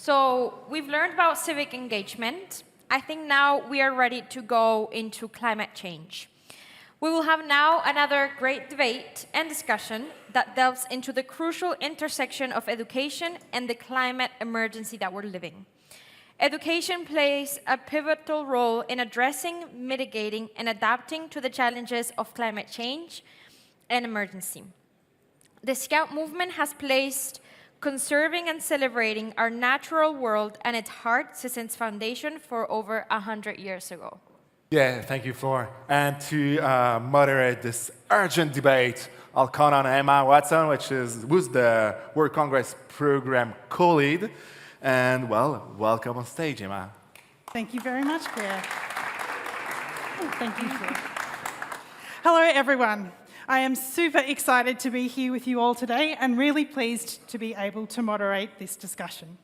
So we've learned about civic engagement. I think now we are ready to go into climate change. We will have now another great debate and discussion that delves into the crucial intersection of education and the climate emergency that we're living. Education plays a pivotal role in addressing, mitigating, and adapting to the challenges of climate change and emergency. The Scout movement has placed conserving and celebrating our natural world at its heart since its foundation for over 100 years ago. Yeah, thank you, Flor. And to moderate this urgent debate, I'll call on Emma Watson, who's the World Congress Program co-lead. And, well, welcome on stage, Emma. Thank you very much, Pierre. Thank you, Flor. Hello, everyone. I am super excited to be here with you all today and really pleased to be able to moderate this discussion.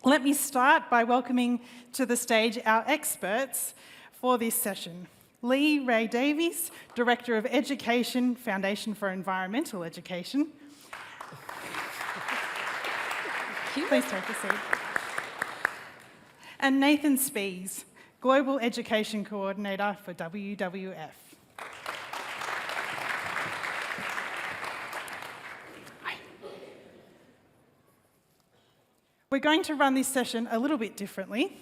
Let me start by welcoming to the stage our experts for this session. Lee Ray Davies, Director of Education, Foundation for Environmental Education. Please take a seat. And Nathan Spees, Global Education Coordinator for WWF. We're going to run this session a little bit differently.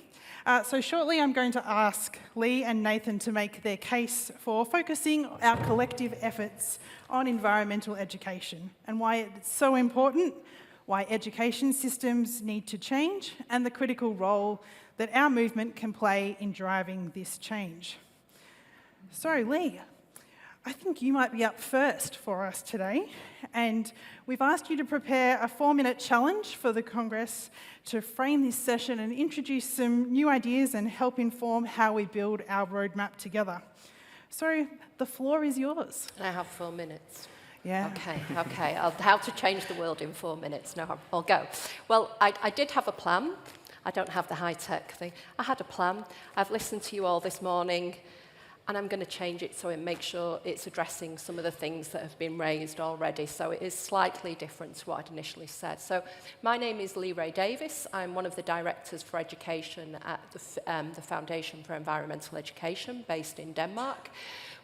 So shortly I'm going to ask Lee and Nathan to make their case for focusing our collective efforts on environmental education and why it's so important, why education systems need to change, and the critical role that our movement can play in driving this change. So Lee, I think you might be up first for us today, and we've asked you to prepare a 4-minute challenge for the Congress to frame this session and introduce some new ideas and help inform how we build our roadmap together. So the floor is yours. I have 4 minutes. Yeah. Okay. How to change the world in 4 minutes. No, I'll go. Well, I did have a plan. I don't have the high-tech thing. I had a plan. I've listened to you all this morning, and I'm going to change it so it makes sure it's addressing some of the things that have been raised already. So it is slightly different to what I'd initially said. So my name is Lee Ray Davies. I'm one of the directors for education at the Foundation for Environmental Education based in Denmark.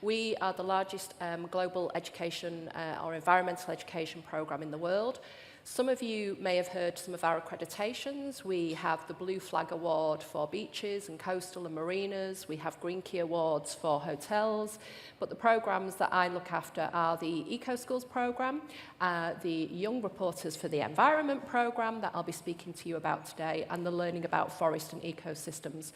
We are the largest global education or environmental education program in the world. Some of you may have heard some of our accreditations. We have the Blue Flag Award for beaches and coastal and marinas. We have Green Key Awards for hotels. But the programs that I look after are the Eco Schools program, the Young Reporters for the Environment program that I'll be speaking to you about today, and the Learning About Forest and Ecosystems.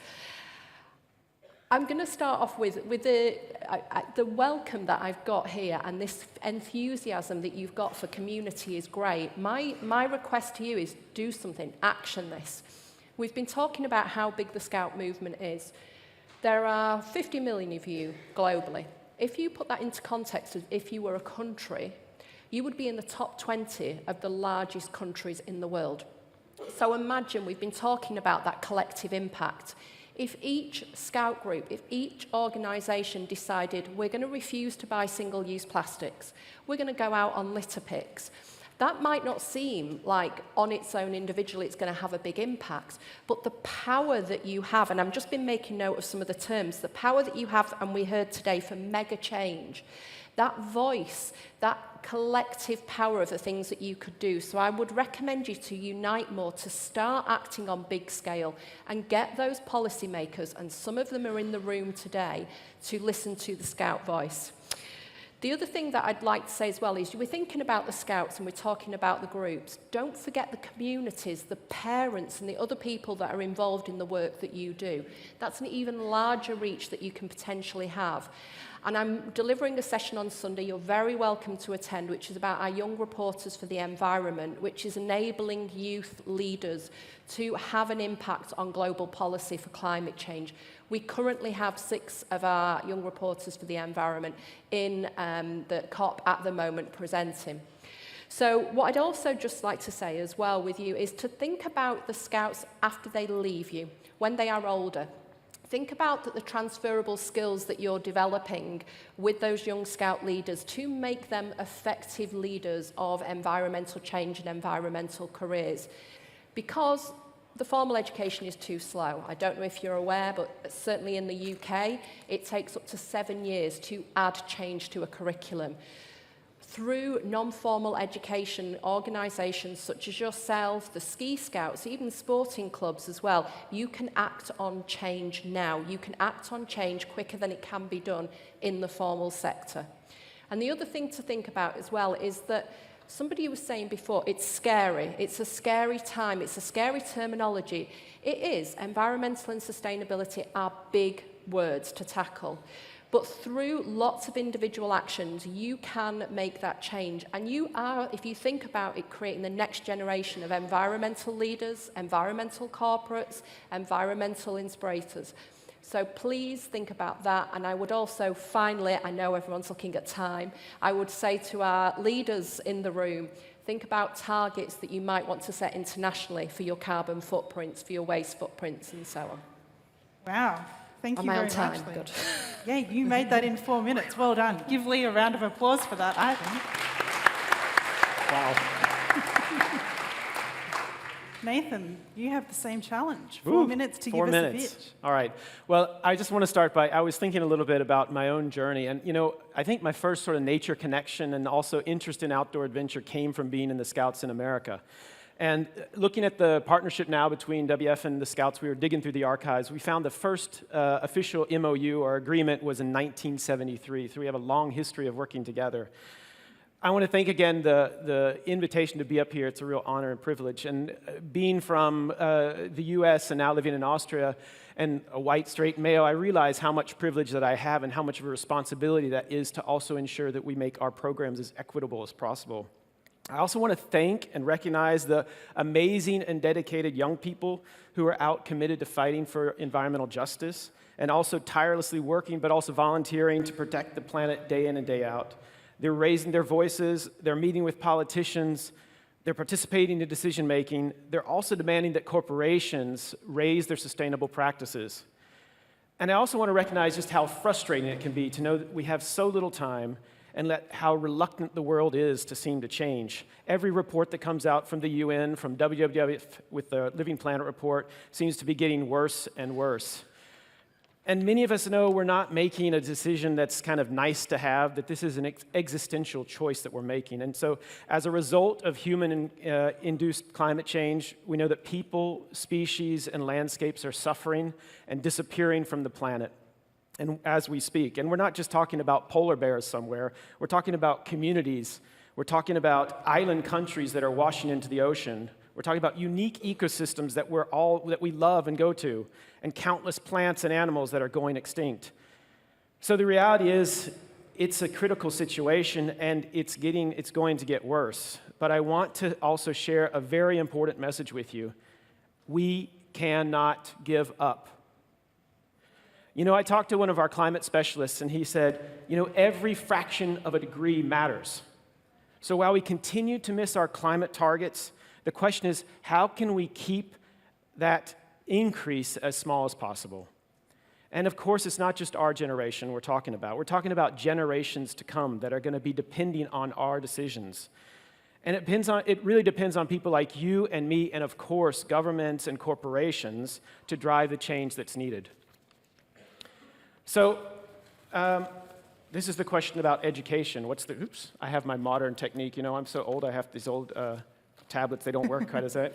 I'm going to start off with the welcome that I've got here, and this enthusiasm that you've got for community is great. My request to you is do something, action this. We've been talking about how big the Scout movement is. There are 50 million of you globally. If you put that into context, if you were a country, you would be in the top 20 of the largest countries in the world. So imagine we've been talking about that collective impact. If each Scout group, if each organisation decided we're going to refuse to buy single-use plastics, we're going to go out on litter picks, that might not seem like on its own individually it's going to have a big impact, but the power that you have, and I've just been making note of some of the terms, the power that you have, and we heard today, for mega change, that voice, that collective power of the things that you could do. So I would recommend you to unite more, to start acting on big scale and get those policymakers, and some of them are in the room today, to listen to the Scout voice. The other thing that I'd like to say as well is we're thinking about the Scouts and we're talking about the groups. Don't forget the communities, the parents and the other people that are involved in the work that you do. That's an even larger reach that you can potentially have. And I'm delivering a session on Sunday you're very welcome to attend, which is about our Young Reporters for the Environment, which is enabling youth leaders to have an impact on global policy for climate change. We currently have 6 of our Young Reporters for the Environment in the COP at the moment presenting. So what I'd also just like to say as well with you is to think about the Scouts after they leave you, when they are older. Think about the transferable skills that you're developing with those young Scout leaders to make them effective leaders of environmental change and environmental careers. Because the formal education is too slow. I don't know if you're aware, but certainly in the UK, it takes up to 7 years to add change to a curriculum. Through non-formal education organisations such as yourself, the Ski Scouts, even sporting clubs as well, you can act on change now. You can act on change quicker than it can be done in the formal sector. And the other thing to think about as well is that somebody was saying before, it's scary. It's a scary time. It's a scary terminology. It is. Environmental and sustainability are big words to tackle. But through lots of individual actions, you can make that change. And you are, if you think about it, creating the next generation of environmental leaders, environmental corporates, environmental inspirators. So please think about that. And I would also, finally, I know everyone's looking at time, I would say to our leaders in the room, think about targets that you might want to set internationally for your carbon footprints, for your waste footprints, and so on. Wow. Thank you Am I very on time? much, Lee. Good. Yeah, you made that in 4 minutes. Well done. Give Lee a round of applause for that, I think. Wow. Nathan, you have the same challenge. 4 minutes to give us a pitch. All right. Well, I just want to start by, I was thinking a little bit about my own journey. And, you know, I think my first sort of nature connection and also interest in outdoor adventure came from being in the Scouts in America. And looking at the partnership now between WF and the Scouts, we were digging through the archives. We found the first official MOU or agreement was in 1973. So we have a long history of working together. I want to thank again the invitation to be up here. It's a real honor and privilege. And being from the US and now living in Austria and a white, straight male, I realize how much privilege that I have and how much of a responsibility that is to also ensure that we make our programs as equitable as possible. I also want to thank and recognize the amazing and dedicated young people who are out committed to fighting for environmental justice and also tirelessly working but also volunteering to protect the planet day in and day out. They're raising their voices, they're meeting with politicians, they're participating in decision making. They're also demanding that corporations raise their sustainable practices. And I also want to recognize just how frustrating it can be to know that we have so little time and how reluctant the world is to seem to change. Every report that comes out from the UN, from WWF with the Living Planet report, seems to be getting worse and worse. And many of us know we're not making a decision that's kind of nice to have, that this is an existential choice that we're making. And so as a result of human-induced climate change, we know that people, species, and landscapes are suffering and disappearing from the planet. And as we speak, and we're not just talking about polar bears somewhere, we're talking about communities, we're talking about island countries that are washing into the ocean, we're talking about unique ecosystems that we love and go to, and countless plants and animals that are going extinct. So the reality is, it's a critical situation, and it's going to get worse. But I want to also share a very important message with you. We cannot give up. You know, I talked to one of our climate specialists, and he said, you know, every fraction of a degree matters. So while we continue to miss our climate targets, the question is, how can we keep that increase as small as possible? And of course, it's not just our generation we're talking about. We're talking about generations to come that are going to be depending on our decisions. And it really depends on people like you and me, and of course, governments and corporations to drive the change that's needed. So, this is the question about education. Oops, I have my modern technique. You know, I'm so old, I have these old tablets, they don't work quite as that.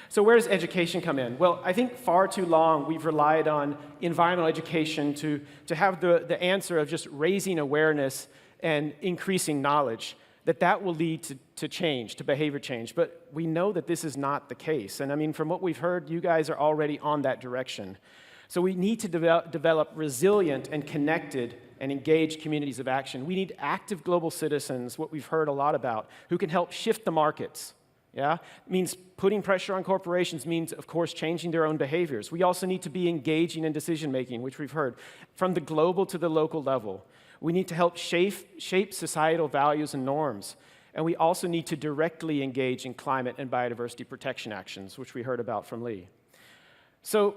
So where does education come in? Well, I think far too long we've relied on environmental education to have the answer of just raising awareness and increasing knowledge, that will lead to change, to behavior change. But we know that this is not the case. And I mean, from what we've heard, you guys are already on that direction. So we need to develop resilient and connected and engaged communities of action. We need active global citizens, what we've heard a lot about, who can help shift the markets. Yeah? It means putting pressure on corporations, means, of course, changing their own behaviors. We also need to be engaging in decision-making, which we've heard, from the global to the local level. We need to help shape societal values and norms. And we also need to directly engage in climate and biodiversity protection actions, which we heard about from Lee. So,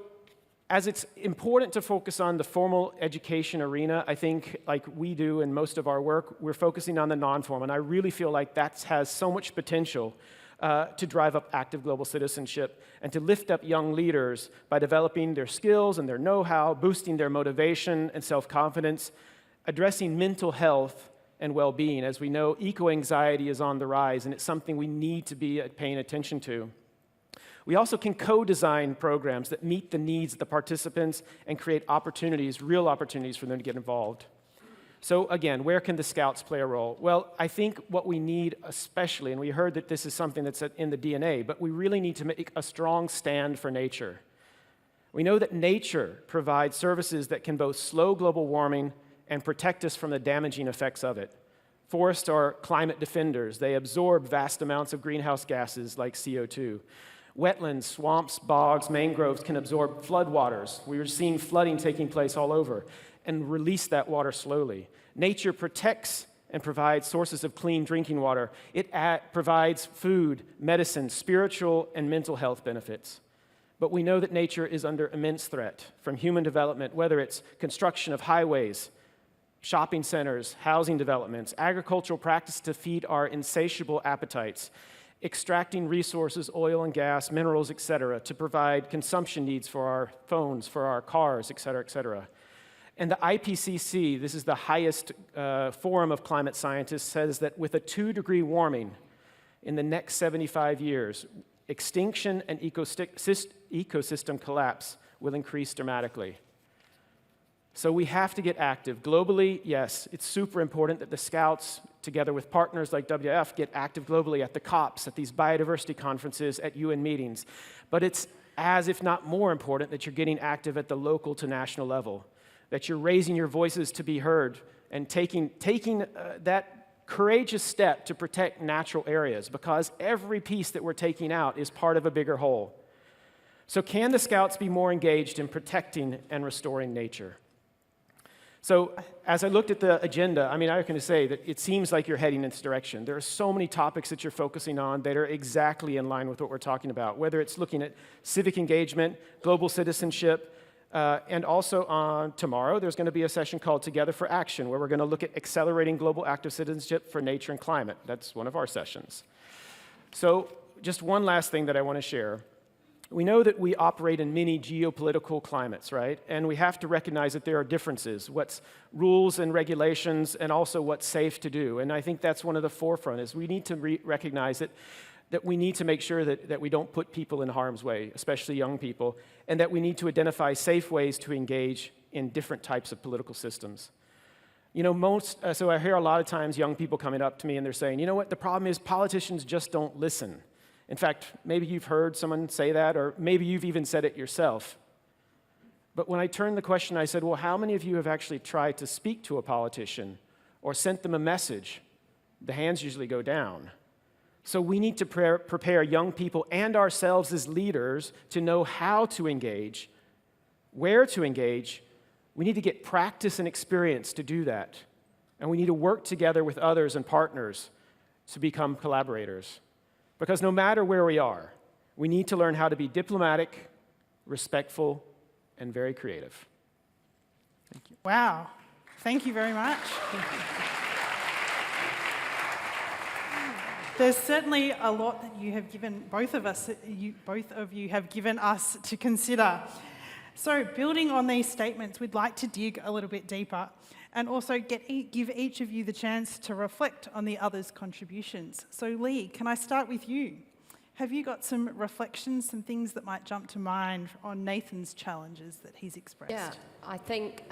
as it's important to focus on the formal education arena, I think, like we do in most of our work, we're focusing on the non-formal. And I really feel like that has so much potential to drive up active global citizenship and to lift up young leaders by developing their skills and their know-how, boosting their motivation and self-confidence, addressing mental health and well-being. As we know, eco-anxiety is on the rise, and it's something we need to be paying attention to. We also can co-design programs that meet the needs of the participants and create opportunities, real opportunities for them to get involved. So again, where can the Scouts play a role? Well, I think what we need especially, and we heard that this is something that's in the DNA, but we really need to make a strong stand for nature. We know that nature provides services that can both slow global warming and protect us from the damaging effects of it. Forests are climate defenders. They absorb vast amounts of greenhouse gases like CO2. Wetlands, swamps, bogs, mangroves can absorb floodwaters. We are seeing flooding taking place all over, and release that water slowly. Nature protects and provides sources of clean drinking water. It provides food, medicine, spiritual and mental health benefits. But we know that nature is under immense threat from human development, whether it's construction of highways, shopping centers, housing developments, agricultural practice to feed our insatiable appetites, extracting resources, oil and gas, minerals, et cetera, to provide consumption needs for our phones, for our cars, et cetera, et cetera. And the IPCC, this is the highest forum of climate scientists, says that with a 2-degree warming in the next 75 years, extinction and ecosystem collapse will increase dramatically. So we have to get active. Globally, yes, it's super important that the Scouts, together with partners like WWF, get active globally at the COPs, at these biodiversity conferences, at UN meetings. But it's as if not more important that you're getting active at the local to national level, that you're raising your voices to be heard and taking that courageous step to protect natural areas, because every piece that we're taking out is part of a bigger whole. So can the Scouts be more engaged in protecting and restoring nature? So as I looked at the agenda, I mean, I can say that it seems like you're heading in this direction. There are so many topics that you're focusing on that are exactly in line with what we're talking about, whether it's looking at civic engagement, global citizenship, and also on tomorrow, there's going to be a session called Together for Action, where we're going to look at accelerating global active citizenship for nature and climate. That's one of our sessions. So just one last thing that I want to share. We know that we operate in many geopolitical climates, right? And we have to recognize that there are differences, what's rules and regulations, and also what's safe to do. And I think that's one of the forefront is we need to recognize that we need to make sure that we don't put people in harm's way, especially young people, and that we need to identify safe ways to engage in different types of political systems. You know, so I hear a lot of times young people coming up to me and they're saying, you know what, the problem is politicians just don't listen. In fact, maybe you've heard someone say that, or maybe you've even said it yourself. But when I turned the question, I said, well, how many of you have actually tried to speak to a politician or sent them a message? The hands usually go down. So we need to prepare young people and ourselves as leaders to know how to engage, where to engage. We need to get practice and experience to do that. And we need to work together with others and partners to become collaborators. Because no matter where we are, we need to learn how to be diplomatic, respectful, and very creative. Thank you. Wow. Thank you very much. There's certainly a lot that you have given both of you have given us to consider. So building on these statements, we'd like to dig a little bit deeper and also give each of you the chance to reflect on the other's contributions. So Lee, can I start with you? Have you got some reflections, some things that might jump to mind on Nathan's challenges that he's expressed? Yeah, I think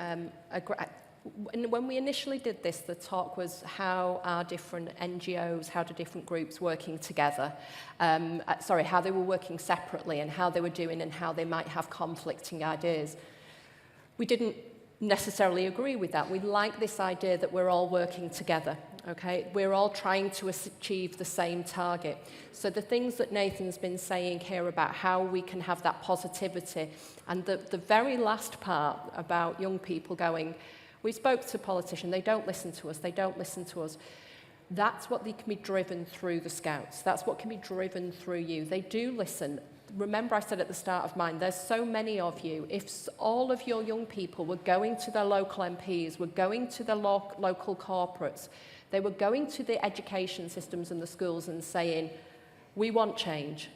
when we initially did this, the talk was how are different NGOs, how do different groups working together, how they were working separately and how they were doing and how they might have conflicting ideas. We didn't necessarily agree with that. We like this idea that we're all working together, okay? We're all trying to achieve the same target. So the things that Nathan's been saying here about how we can have that positivity, and the very last part about young people going, we spoke to politicians, they don't listen to us, they don't listen to us. That's what they can be driven through the Scouts. That's what can be driven through you. They do listen. Remember I said at the start of mine, there's so many of you. If all of your young people were going to their local MPs, were going to their local corporates, they were going to the education systems and the schools and saying, we want change,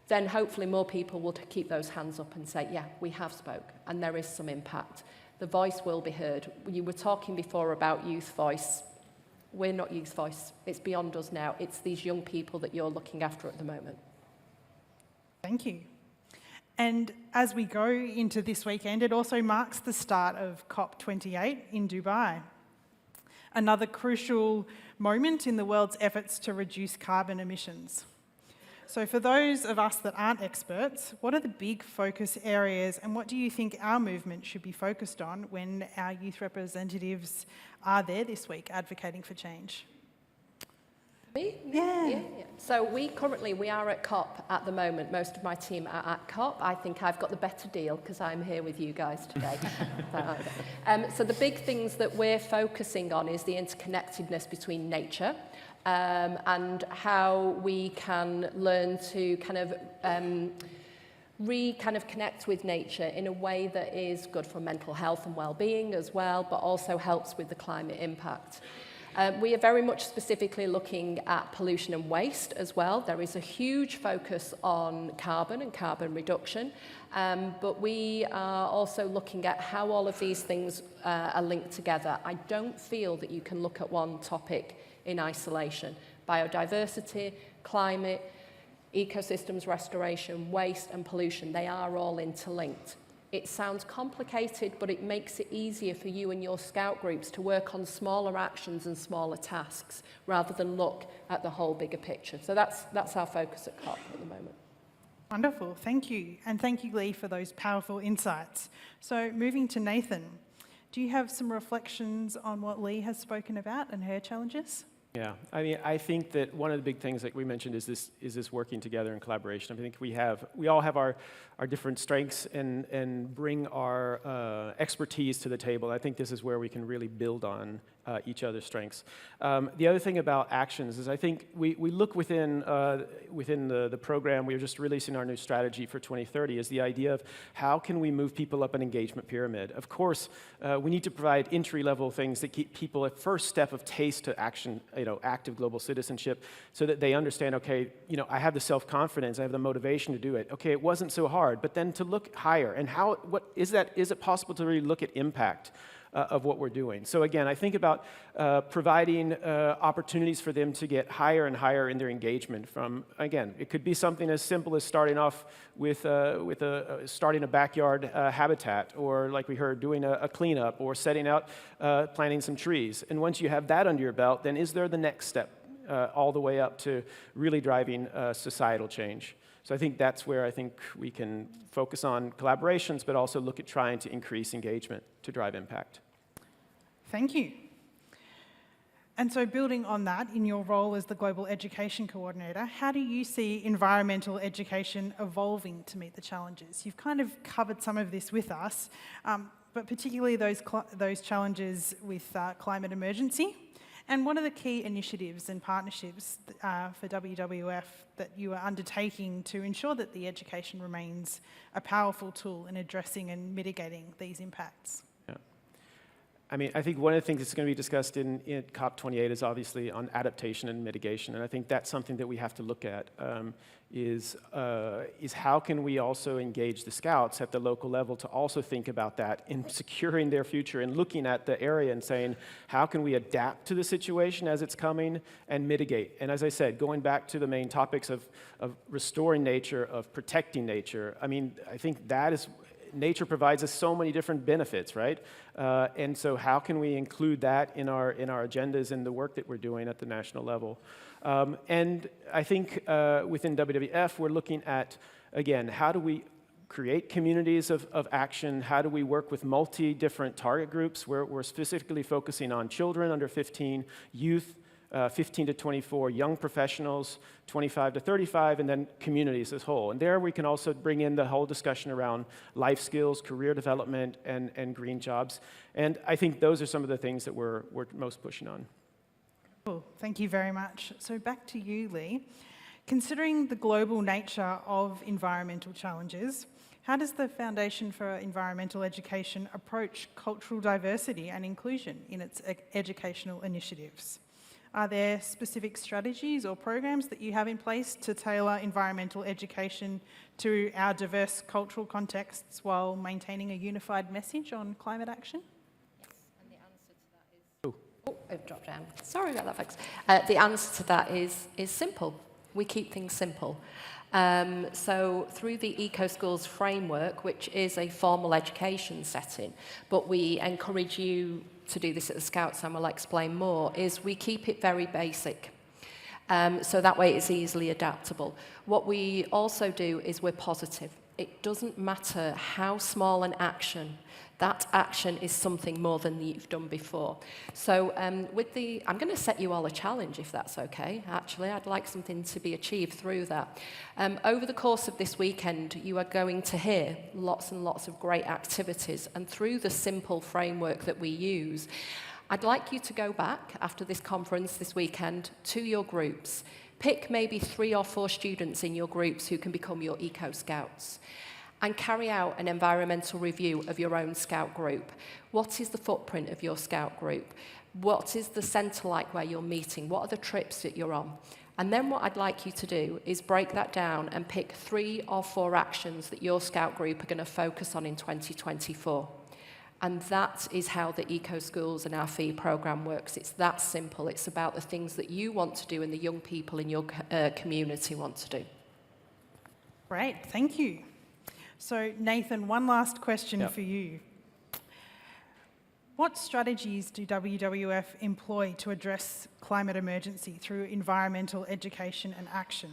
then hopefully more people will keep those hands up and say, yeah, we have spoke, and there is some impact. The voice will be heard. You were talking before about youth voice. We're not youth voice. It's beyond us now. It's these young people that you're looking after at the moment. Thank you. And as we go into this weekend, it also marks the start of COP28 in Dubai. Another crucial moment in the world's efforts to reduce carbon emissions. So for those of us that aren't experts, what are the big focus areas and what do you think our movement should be focused on when our youth representatives are there this week advocating for change? Me? Yeah. So we are at COP at the moment. Most of my team are at COP. I think I've got the better deal because I'm here with you guys today. So the big things that we're focusing on is the interconnectedness between nature and how we can learn to kind of connect with nature in a way that is good for mental health and well-being as well, but also helps with the climate impact. We are very much specifically looking at pollution and waste as well. There is a huge focus on carbon and carbon reduction, but we are also looking at how all of these things are linked together. I don't feel that you can look at one topic in isolation. Biodiversity, climate, ecosystems restoration, waste and pollution, they are all interlinked. It sounds complicated, but it makes it easier for you and your scout groups to work on smaller actions and smaller tasks rather than look at the whole bigger picture. So that's our focus at COP at the moment. Wonderful, thank you. And thank you, Lee, for those powerful insights. So moving to Nathan, do you have some reflections on what Lee has spoken about and her challenges? Yeah, I mean, I think that one of the big things that we mentioned is this working together and collaboration. I think we all have our different strengths and bring our expertise to the table. I think this is where we can really build on each other's strengths. The other thing about actions is I think we look within the program. We are just releasing our new strategy for 2030 is the idea of how can we move people up an engagement pyramid. Of course, we need to provide entry-level things that keep people at first step of taste to action, active global citizenship, so that they understand, okay, I have the self-confidence, I have the motivation to do it. Okay, it wasn't so hard, but then to look higher and is it possible to really look at impact of what we're doing? So again, I think about providing opportunities for them to get higher and higher in their engagement from, again, it could be something as simple as starting off with starting a backyard habitat, or like we heard, doing a cleanup, or setting out planting some trees. And once you have that under your belt, then is there the next step all the way up to really driving societal change? So I think that's where I think we can focus on collaborations, but also look at trying to increase engagement to drive impact. Thank you. And so building on that, in your role as the Global Education Coordinator, how do you see environmental education evolving to meet the challenges? You've kind of covered some of this with us, but particularly those challenges with climate emergency. And what are the key initiatives and partnerships for WWF that you are undertaking to ensure that the education remains a powerful tool in addressing and mitigating these impacts? Yeah. I mean, I think one of the things that's going to be discussed in COP28 is obviously on adaptation and mitigation, and I think that's something that we have to look at, is how can we also engage the scouts at the local level to also think about that in securing their future and looking at the area and saying, how can we adapt to the situation as it's coming and mitigate? And as I said, going back to the main topics of restoring nature, of protecting nature, I mean, I think that is, nature provides us so many different benefits, right? And so how can we include that in our agendas and the work that we're doing at the national level? And I think within WWF, we're looking at, again, how do we create communities of action? How do we work with different target groups? We're specifically focusing on children under 15, youth, 15 to 24, young professionals, 25 to 35, and then communities as a whole. And there we can also bring in the whole discussion around life skills, career development, and green jobs. And I think those are some of the things that we're most pushing on. Cool. Thank you very much. So back to you, Lee. Considering the global nature of environmental challenges, how does the Foundation for Environmental Education approach cultural diversity and inclusion in its educational initiatives? Are there specific strategies or programs that you have in place to tailor environmental education to our diverse cultural contexts while maintaining a unified message on climate action? And the answer to that is... Oh, it dropped down. Sorry about that, folks. The answer to that is simple. We keep things simple. So through the Eco Schools framework, which is a formal education setting, but we encourage you to do this at the Scouts, and we'll explain more, is we keep it very basic. So that way it's easily adaptable. What we also do is we're positive. It doesn't matter how small an action, that action is something more than you've done before. So I'm going to set you all a challenge, if that's okay. Actually, I'd like something to be achieved through that. Over the course of this weekend, you are going to hear lots and lots of great activities, and through the simple framework that we use, I'd like you to go back after this conference this weekend to your groups. Pick maybe 3 or 4 students in your groups who can become your Eco Scouts, and carry out an environmental review of your own Scout group. What is the footprint of your Scout group? What is the centre like where you're meeting? What are the trips that you're on? And then what I'd like you to do is break that down and pick 3 or 4 actions that your Scout group are going to focus on in 2024. And that is how the Eco Schools and our FEE programme works. It's that simple. It's about the things that you want to do and the young people in your community want to do. Great, thank you. So Nathan, one last question for you. What strategies do WWF employ to address climate emergency through environmental education and action?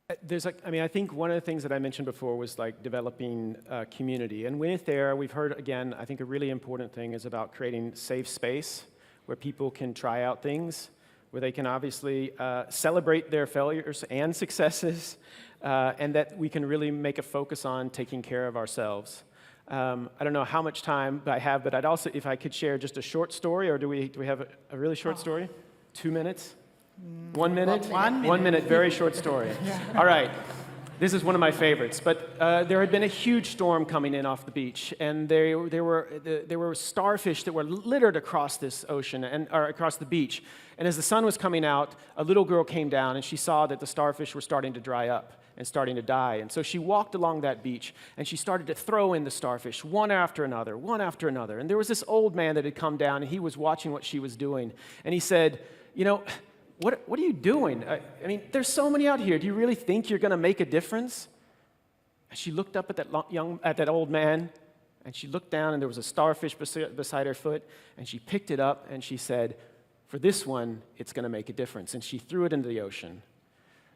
I think one of the things that I mentioned before was like developing community. And with there, we've heard, again, I think a really important thing is about creating safe space where people can try out things, where they can obviously celebrate their failures and successes, and that we can really make a focus on taking care of ourselves. I don't know how much time I have, but I'd also, if I could share just a short story, or do we have a really short story? 2 minutes? 1 minute? 1 minute. 1 minute, very short story. All right. This is one of my favorites, but there had been a huge storm coming in off the beach, and there were starfish that were littered across this ocean, or across the beach. And as the sun was coming out, a little girl came down, and she saw that the starfish were starting to dry up and starting to die. And so she walked along that beach, and she started to throw in the starfish, one after another, one after another. And there was this old man that had come down, and he was watching what she was doing. And he said, you know, what are you doing? I mean, there's so many out here. Do you really think you're going to make a difference? And she looked up at that old man, and she looked down, and there was a starfish beside her foot, and she picked it up, and she said, for this one, it's going to make a difference. And she threw it into the ocean.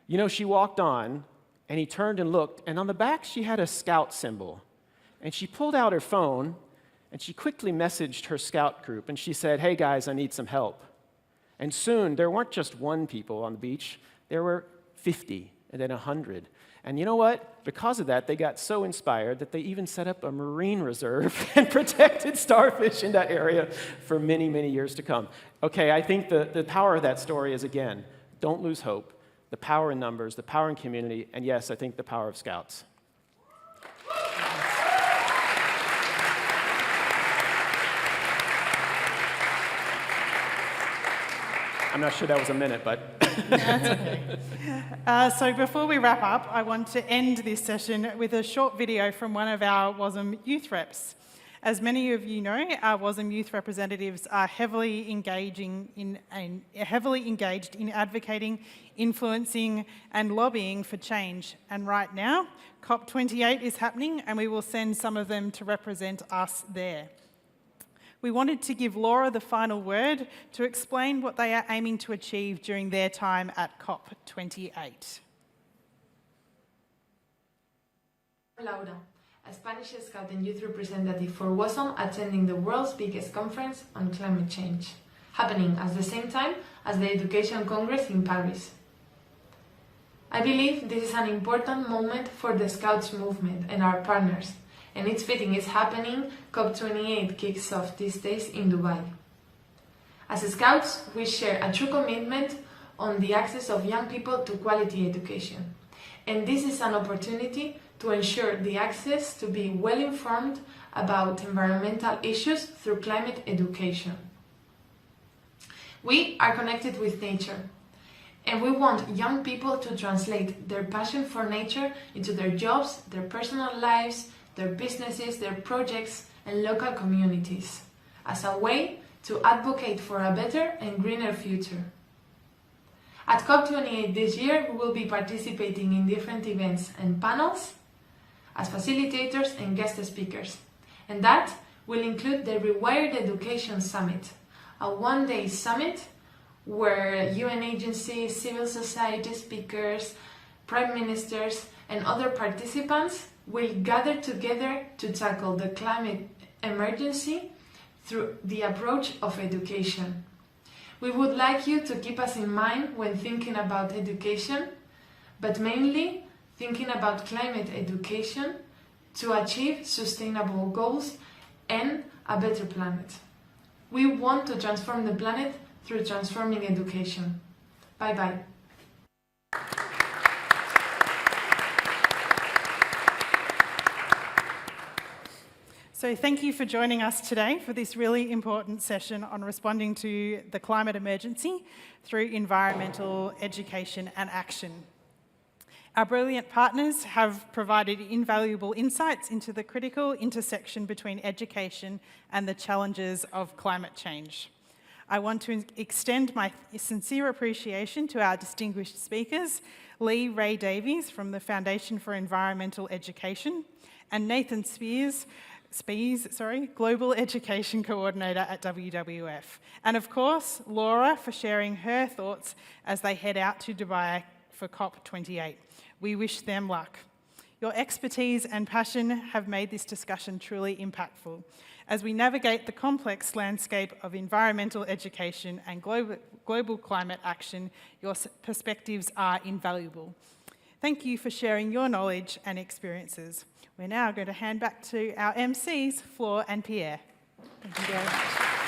You know, she walked on, and he turned and looked, and on the back, she had a Scout symbol. And she pulled out her phone, and she quickly messaged her Scout group, and she said, hey, guys, I need some help. And soon, there weren't just 1 people on the beach, there were 50, and then 100. And you know what? Because of that, they got so inspired that they even set up a marine reserve and protected starfish in that area for many, many years to come. Okay, I think the power of that story is, again, don't lose hope, the power in numbers, the power in community, and yes, I think the power of Scouts. I'm not sure that was a minute, but... That's okay. So before we wrap up, I want to end this session with a short video from one of our WASM youth reps. As many of you know, our WASM youth representatives are heavily engaged in advocating, influencing, and lobbying for change. And right now, COP28 is happening, and we will send some of them to represent us there. We wanted to give Laura the final word to explain what they are aiming to achieve during their time at COP28. Laura, a Spanish Scout and Youth representative for WASM, attending the world's biggest conference on climate change, happening at the same time as the Education Congress in Paris. I believe this is an important moment for the Scouts movement and our partners, and it's fitting it's happening. COP28 kicks off these days in Dubai. As Scouts, we share a true commitment on the access of young people to quality education. And this is an opportunity to ensure the access to be well informed about environmental issues through climate education. We are connected with nature, and we want young people to translate their passion for nature into their jobs, their personal lives, their businesses, their projects, and local communities, as a way to advocate for a better and greener future. At COP28 this year, we will be participating in different events and panels as facilitators and guest speakers, and that will include the Rewired Education Summit, a one-day summit where UN agencies, civil society speakers, prime ministers, and other participants will gather together to tackle the climate emergency through the approach of education. We would like you to keep us in mind when thinking about education, but mainly thinking about climate education to achieve sustainable goals and a better planet. We want to transform the planet through transforming education. Bye-bye. So thank you for joining us today for this really important session on responding to the climate emergency through environmental education and action. Our brilliant partners have provided invaluable insights into the critical intersection between education and the challenges of climate change. I want to extend my sincere appreciation to our distinguished speakers, Lee Ray Davies from the Foundation for Environmental Education, and Nathan Spies, Global Education Coordinator at WWF. And of course, Laura for sharing her thoughts as they head out to Dubai for COP28. We wish them luck. Your expertise and passion have made this discussion truly impactful. As we navigate the complex landscape of environmental education and global climate action, your perspectives are invaluable. Thank you for sharing your knowledge and experiences. We're now going to hand back to our MCs, Flor and Pierre. Thank you very much.